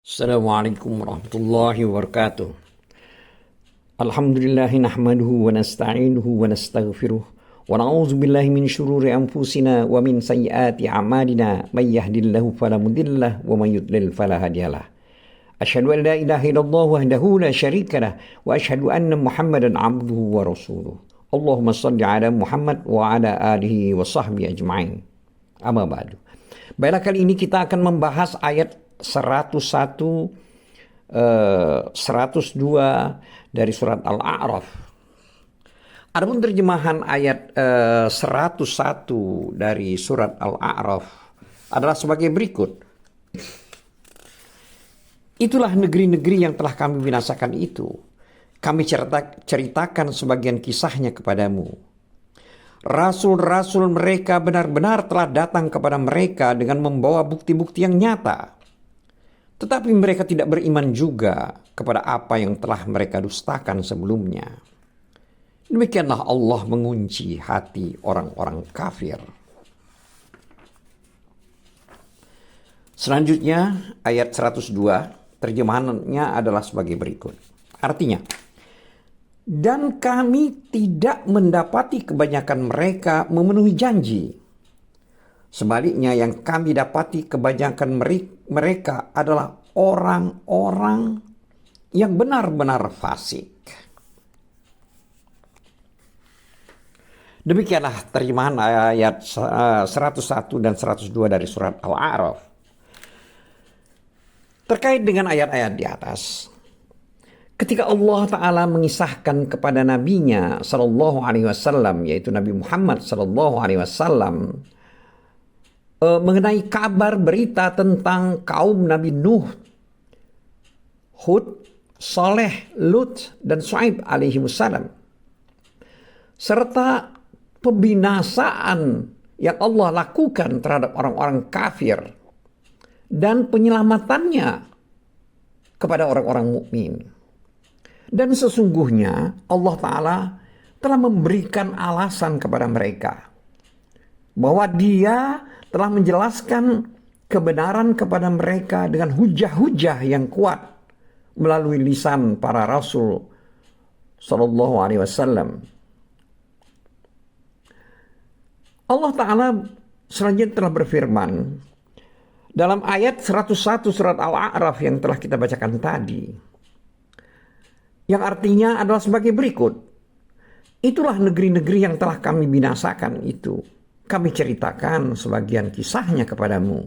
Assalamualaikum warahmatullahi wabarakatuh. Alhamdulillahi nahmaduhu wa nasta'inuhu wa nastaghfiruh wa na'udzu billahi min syururi anfusina wa min sayyiati a'malina may yahdihillahu fala mudhillalah wa may yudlil fala hadiyalah. Asyhadu an la ilaha illallah wahdahu la syarikalah wa asyhadu anna Muhammadan 'abduhu wa rasuluh. Allahumma shalli ala Muhammad wa ala alihi wa sahbihi ajma'in. Amma ba'du. Baiklah, kali ini kita akan membahas ayat 101, 102 dari surat Al-A'raf. Adapun terjemahan ayat 101 dari surat Al-A'raf adalah sebagai berikut. Itulah negeri-negeri yang telah kami binasakan itu. Kami ceritakan sebagian kisahnya kepadamu. Rasul-rasul mereka benar-benar telah datang kepada mereka dengan membawa bukti-bukti yang nyata. Tetapi mereka tidak beriman juga kepada apa yang telah mereka dustakan sebelumnya. Demikianlah Allah mengunci hati orang-orang kafir. Selanjutnya ayat 102, terjemahannya adalah sebagai berikut. Artinya, dan kami tidak mendapati kebanyakan mereka memenuhi janji. Sebaliknya yang kami dapati kebanyakan mereka adalah orang-orang yang benar-benar fasik. Demikianlah terjemahan ayat 101 dan 102 dari surat Al-A'raf. Terkait dengan ayat-ayat di atas, ketika Allah Ta'ala mengisahkan kepada nabinya Sallallahu Alaihi Wasallam, yaitu Nabi Muhammad Sallallahu Alaihi Wasallam, mengenai kabar berita tentang kaum Nabi Nuh, Hud, Saleh, Lut, dan Shu'aib alaihi wassalam, serta pembinasaan yang Allah lakukan terhadap orang-orang kafir dan penyelamatannya kepada orang-orang mukmin. Dan sesungguhnya Allah Ta'ala telah memberikan alasan kepada mereka bahwa Dia telah menjelaskan kebenaran kepada mereka dengan hujah-hujah yang kuat melalui lisan para rasul sallallahu alaihi wasallam. Allah Ta'ala selanjutnya telah berfirman dalam ayat 101 surat Al-A'raf yang telah kita bacakan tadi, yang artinya adalah sebagai berikut. Itulah negeri-negeri yang telah kami binasakan itu. Kami ceritakan sebagian kisahnya kepadamu.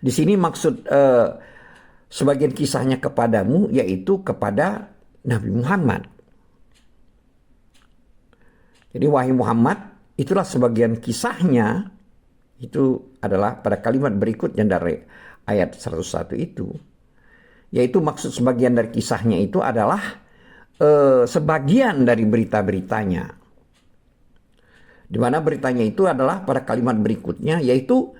Di sini maksud sebagian kisahnya kepadamu yaitu kepada Nabi Muhammad. Jadi wahai Muhammad, itulah sebagian kisahnya. Itu adalah pada kalimat berikutnya dari ayat 101 itu. Yaitu maksud sebagian dari kisahnya itu adalah sebagian dari berita-beritanya. Di mana beritanya itu adalah pada kalimat berikutnya, yaitu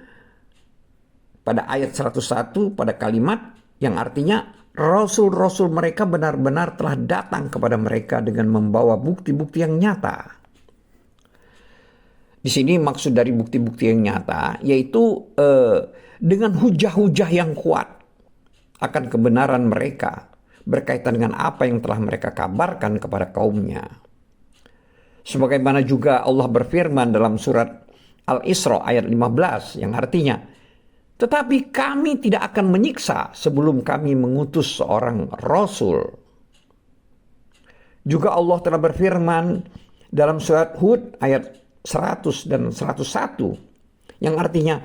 pada ayat 101 pada kalimat yang artinya rasul-rasul mereka benar-benar telah datang kepada mereka dengan membawa bukti-bukti yang nyata. Di sini maksud dari bukti-bukti yang nyata yaitu dengan hujah-hujah yang kuat akan kebenaran mereka berkaitan dengan apa yang telah mereka kabarkan kepada kaumnya. Sebagaimana juga Allah berfirman dalam surat Al-Isra ayat 15 yang artinya, tetapi kami tidak akan menyiksa sebelum kami mengutus seorang rasul. Juga Allah telah berfirman dalam surat Hud ayat 100 dan 101 yang artinya,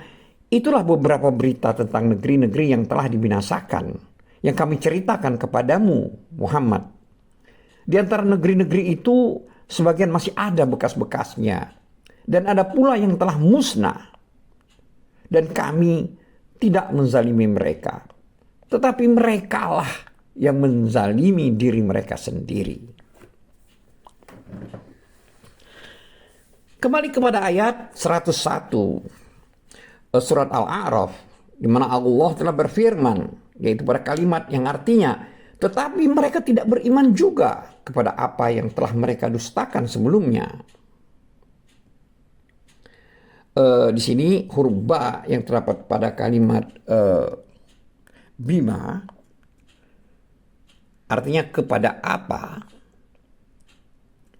itulah beberapa berita tentang negeri-negeri yang telah dibinasakan yang kami ceritakan kepadamu Muhammad. Di antara negeri-negeri itu sebagian masih ada bekas-bekasnya dan ada pula yang telah musnah. Dan kami tidak menzalimi mereka, tetapi merekalah yang menzalimi diri mereka sendiri. Kembali kepada ayat 101 surat Al-A'raf, di mana Allah telah berfirman, yaitu pada kalimat yang artinya, tetapi mereka tidak beriman juga kepada apa yang telah mereka dustakan sebelumnya. Di sini huruf ba yang terdapat pada kalimat bima artinya kepada apa.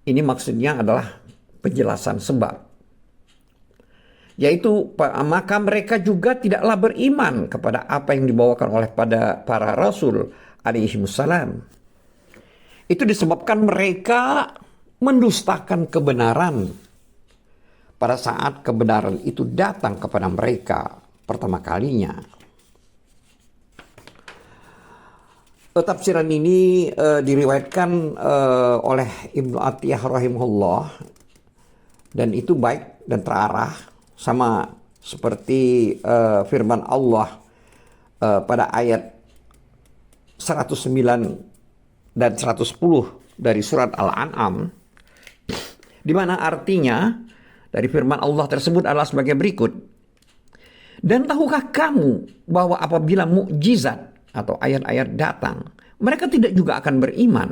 Ini maksudnya adalah penjelasan sebab. Yaitu maka mereka juga tidaklah beriman kepada apa yang dibawakan oleh para rasul alaihimussalam. Itu disebabkan mereka mendustakan kebenaran pada saat kebenaran itu datang kepada mereka pertama kalinya. Tafsiran ini diriwayatkan oleh Ibnu Atiyah rahimahullah, dan itu baik dan terarah, sama seperti firman Allah pada ayat 109 dan 110 dari surat Al-An'am, di mana artinya dari firman Allah tersebut adalah sebagai berikut. Dan tahukah kamu bahwa apabila mukjizat atau ayat-ayat datang, mereka tidak juga akan beriman.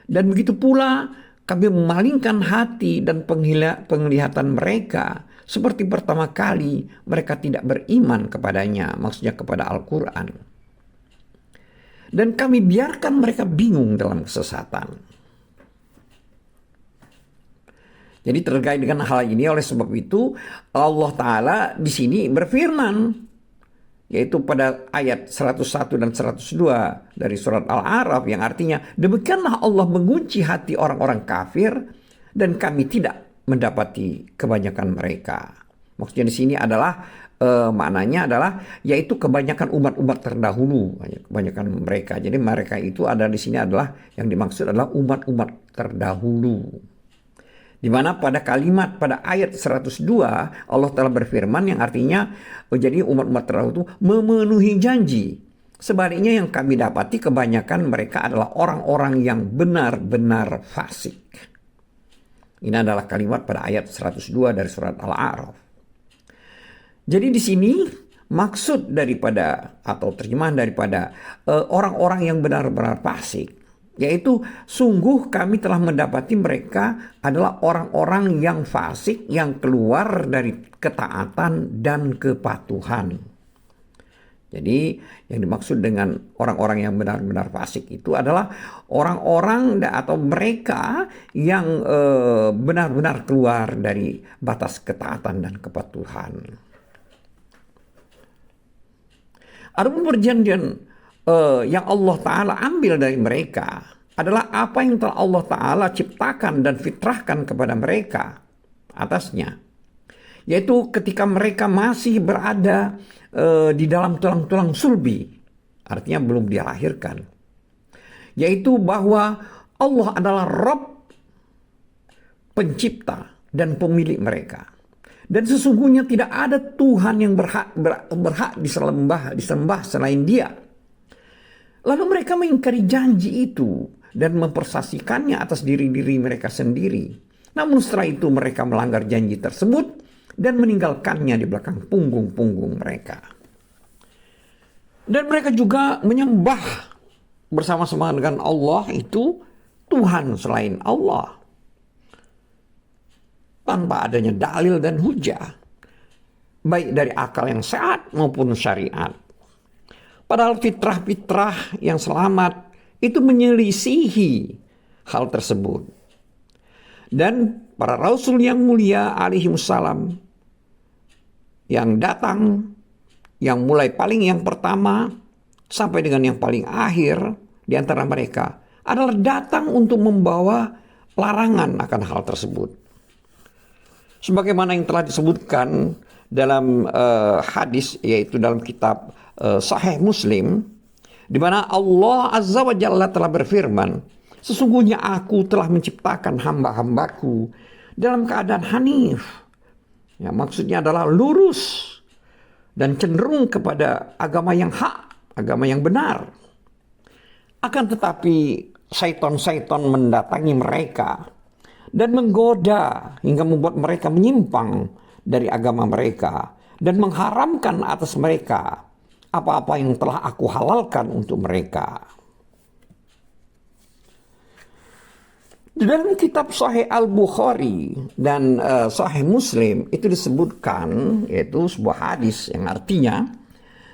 Dan begitu pula kami memalingkan hati dan penglihatan mereka seperti pertama kali mereka tidak beriman kepadanya, maksudnya kepada Al-Quran. Dan kami biarkan mereka bingung dalam kesesatan. Jadi terkait dengan hal ini, oleh sebab itu Allah Ta'ala di sini berfirman, yaitu pada ayat 101 dan 102 dari surat Al-A'raf, yang artinya, demikianlah Allah mengunci hati orang-orang kafir dan kami tidak mendapati kebanyakan mereka. Maksudnya di sini adalah maknanya adalah yaitu kebanyakan umat-umat terdahulu, kebanyakan mereka. Jadi mereka itu ada di sini adalah yang dimaksud adalah umat-umat terdahulu. Di mana pada kalimat pada ayat 102 Allah telah berfirman yang artinya jadi umat-umat terdahulu itu memenuhi janji. Sebaliknya yang kami dapati kebanyakan mereka adalah orang-orang yang benar-benar fasik. Ini adalah kalimat pada ayat 102 dari surat Al-A'raf. Jadi di sini maksud daripada atau terjemahan daripada orang-orang yang benar-benar fasik, yaitu sungguh kami telah mendapati mereka adalah orang-orang yang fasik yang keluar dari ketaatan dan kepatuhan. Jadi yang dimaksud dengan orang-orang yang benar-benar fasik itu adalah orang-orang atau mereka yang benar-benar keluar dari batas ketaatan dan kepatuhan. Adapun perjanjian yang Allah Ta'ala ambil dari mereka adalah apa yang telah Allah Ta'ala ciptakan dan fitrahkan kepada mereka atasnya. Yaitu ketika mereka masih berada di dalam tulang-tulang sulbi, artinya belum dilahirkan. Yaitu bahwa Allah adalah Rabb, pencipta dan pemilik mereka. Dan sesungguhnya tidak ada Tuhan yang berhak disembah selain Dia. Lalu mereka mengingkari janji itu dan mempersaksikannya atas diri-diri mereka sendiri. Namun setelah itu mereka melanggar janji tersebut dan meninggalkannya di belakang punggung-punggung mereka. Dan mereka juga menyembah bersama-sama dengan Allah itu Tuhan selain Allah, tanpa adanya dalil dan hujah, baik dari akal yang sehat maupun syariat. Padahal fitrah-fitrah yang selamat itu menyelisihi hal tersebut. Dan para rasul yang mulia alaihimussalam yang datang, yang mulai paling yang pertama sampai dengan yang paling akhir di antara mereka adalah datang untuk membawa larangan akan hal tersebut. Sebagaimana yang telah disebutkan dalam hadis, yaitu dalam kitab Sahih Muslim, di mana Allah Azza wa Jalla telah berfirman, sesungguhnya aku telah menciptakan hamba-hambaku dalam keadaan hanif. Ya, maksudnya adalah lurus dan cenderung kepada agama yang hak, agama yang benar. Akan tetapi syaitan-syaitan mendatangi mereka dan menggoda hingga membuat mereka menyimpang dari agama mereka dan mengharamkan atas mereka apa-apa yang telah aku halalkan untuk mereka. Di dalam kitab Sahih Al-Bukhari dan Sahih Muslim itu disebutkan, yaitu sebuah hadis yang artinya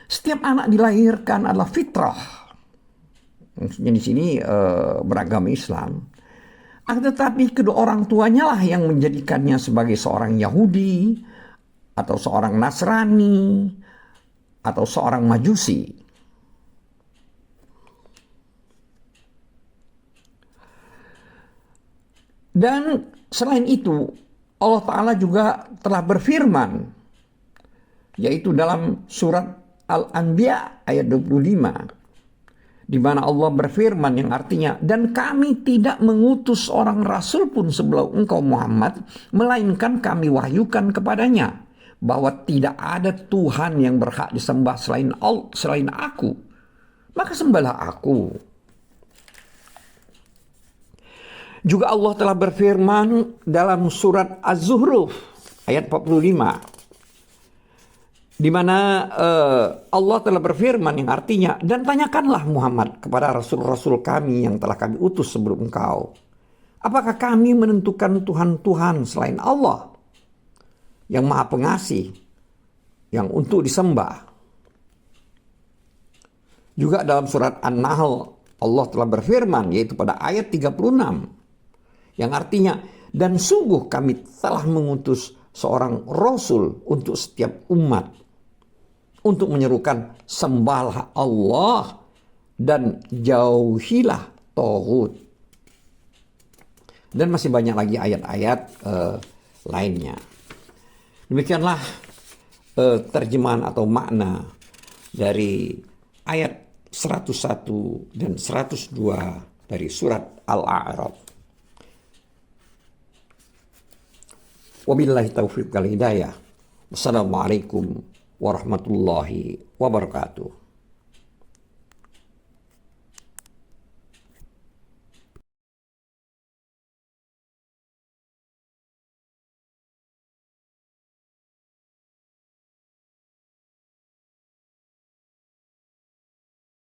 setiap anak dilahirkan adalah fitrah. Maksudnya di sini beragama Islam. Akan tetapi kedua orang tuanya lah yang menjadikannya sebagai seorang Yahudi atau seorang Nasrani atau seorang Majusi. Dan selain itu, Allah Ta'ala juga telah berfirman, yaitu dalam surat Al-Anbiya ayat 25, di mana Allah berfirman yang artinya, dan kami tidak mengutus orang rasul pun sebelum engkau Muhammad, melainkan kami wahyukan kepadanya, bahwa tidak ada Tuhan yang berhak disembah selain aku, maka sembahlah aku. Juga Allah telah berfirman dalam surat Az-Zuhruf ayat 45, di mana Allah telah berfirman yang artinya, dan tanyakanlah Muhammad kepada rasul-rasul kami yang telah kami utus sebelum engkau, apakah kami menentukan Tuhan-Tuhan selain Allah yang Maha Pengasih yang untuk disembah. Juga dalam surat An-Nahl Allah telah berfirman, yaitu pada ayat 36, yang artinya, dan sungguh kami telah mengutus seorang rasul untuk setiap umat untuk menyerukan sembahlah Allah dan jauhilah tauhid. Dan masih banyak lagi ayat-ayat lainnya. Demikianlah terjemahan atau makna dari ayat 101 dan 102 dari surat Al-A'raf. Wabillahi taufiq wal hidayah. Wassalamualaikum warahmatullahi wabarakatuh.